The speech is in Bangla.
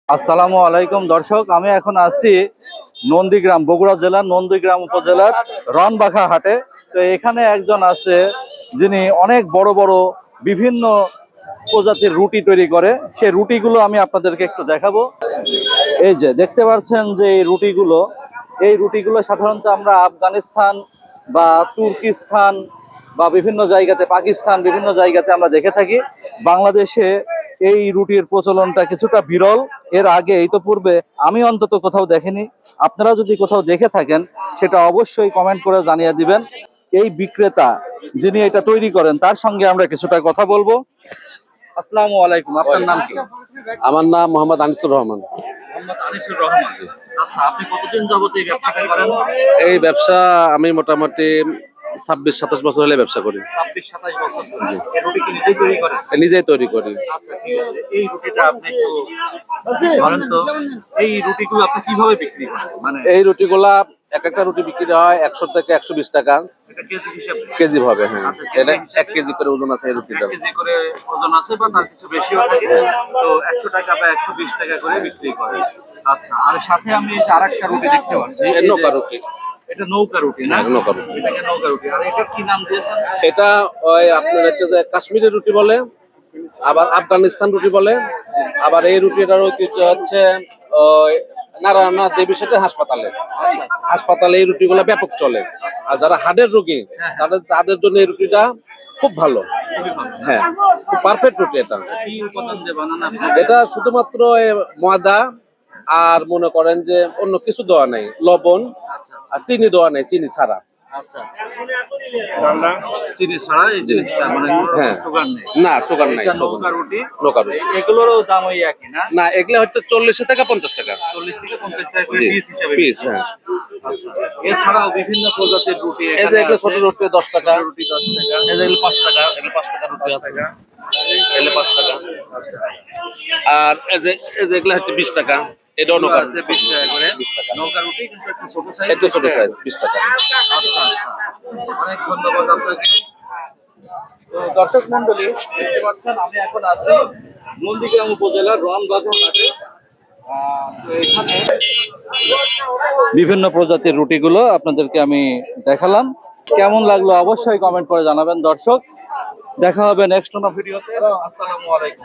আসসালামু আলাইকুম দর্শক, আমি এখন আছি নন্দীগ্রাম, বগুড়া জেলার নন্দীগ্রাম উপজেলার রনবাঘা হাটে। তো এখানে একজন আছে যিনি অনেক বড় বড় বিভিন্ন প্রজাতির রুটি তৈরি করে। সেই রুটিগুলো আমি আপনাদেরকে একটু দেখাবো। এই যে দেখতে পাচ্ছেন যে এই রুটিগুলো সাধারণত আমরা আফগানিস্তান বা তুর্কিস্তান বা বিভিন্ন জায়গাতে, পাকিস্তান, বিভিন্ন জায়গাতে আমরা দেখে থাকি। বাংলাদেশে এই রুটির প্রচলনটা কিছুটা বিরল। এর আগে পূর্বে আমি অন্তত কোথাও দেখিনি। আপনারা যদি কোথাও দেখে থাকেন সেটা অবশ্যই কমেন্ট করে জানিয়ে দিবেন। এই বিক্রেতা যিনি এটা তৈরি করেন তার সঙ্গে আমরা কিছুটা কথা বলবো। আসসালামু আলাইকুম, আপনার নাম কি? আমার নাম মোহাম্মদ আনিসুর রহমান। মোহাম্মদ আনিসুর রহমান। আচ্ছা, আপনি কতদিন যাবত এই ব্যবসাটা করেন? এই ব্যবসা আমি মোটামুটি 26-27 বছর হলে ব্যবসা করি। 26-27 বছর ধরে এই রুটি কি নিজেই তৈরি করেন? নিজেই তৈরি করি। আচ্ছা, ঠিক আছে। এই রুটিটা আপনি একটু বলেন তো, এই রুটিগুলো আপনি কিভাবে বিক্রি করেন? মানে এই রুটিগুলা একটা রুটি বিক্রি হয় 100 থেকে 120 টাকা এটা কেজি হিসাবে? কেজি ভাবে, হ্যাঁ। আচ্ছা, এটা কেজি হিসাবে? 1 কেজি করে ওজন আছে এই 1 রুটিটা। কেজি করে ওজন আছে বা তার কিছু বেশিও থাকে। তো 100 টাকা বা 120 টাকা করে বিক্রি করে। আচ্ছা, আর সাথে আমি এই যে আরেকটা রুটি দেখতে পাচ্ছি, এই যে নৌকা রুটি। এটা নৌকা রুটি না? হ্যাঁ, নৌকা রুটি। এটাকে নৌকা রুটি। আর এটা কি নাম দিয়েছেন? এটা ওই আপনার হচ্ছে যে কাশ্মীরি রুটি বলে, আবার আফগানিস্তান রুটি বলে, আবার এই রুটিটার ঐতিহ্য হচ্ছে ওই নারায়ণনাথ দেবী সেটা হাসপাতালে এই রুটিগুলো ব্যাপক চলে। আর যারা হার্টের রোগী তাদের জন্য এই রুটিটা খুব ভালো। খুবই ভালো। হ্যাঁ, খুব পারফেক্ট রুটি এটা। কি উপাদান দিয়ে বানানো আপনি? এটা শুধুমাত্র ময়দা আর মনে করেন যে অন্য কিছু দেওয়া নেই, লবণ আচ্ছা আর চিনি দেওয়া নেই, চিনি ছাড়া। আচ্ছা আচ্ছা। চিনি ছাড়া এই জিনিসটা, মানে হ্যাঁ, সুগার নেই। না সুগার নাই। এটা নৌকা রুটি। নৌকা রুটি। এগুলোরও দাম ওই একই না? না, এগুলা হচ্ছে 40 থেকে 50 টাকা 40 থেকে 50 টাকা করে জি, পিস হিসাবে পিস। বিক্রি। হ্যাঁ, আচ্ছা। এছাড়াও বিভিন্ন প্রজাতির রুটি এই যে এখানে এগুলো আছে। ছোট রুটি 10 টাকা, রুটি 10 টাকা। এই যে এগুলো 5 টাকা, এগুলো 5 টাকা রুটি আছে, এগুলো 5 টাকা। আর এই যে এগুলো হচ্ছে 20 টাকা। এটাও নৌকা আছে 20 টাকা করে। 20 টাকা। নৌকা রুটি কিন্তু একটু ছোট সাইজ। একটু ছোট সাইজ 20 টাকা। আচ্ছা আচ্ছা। অনেক ধন্যবাদ আপনাকে। তো দর্শক মন্ডলী, দেখতে পাচ্ছেন আমি এখন আছি নন্দীগ্রাম উপজেলার রনবাঘা হাটে। তো এখানে বিভিন্ন প্রজাতির রুটিগুলো আপনাদেরকে আমি দেখালাম। কেমন লাগলো অবশ্যই কমেন্ট করে জানাবেন দর্শক। দেখা হবে নেক্সট কোনো ভিডিওতে। আসসালামু আলাইকুম।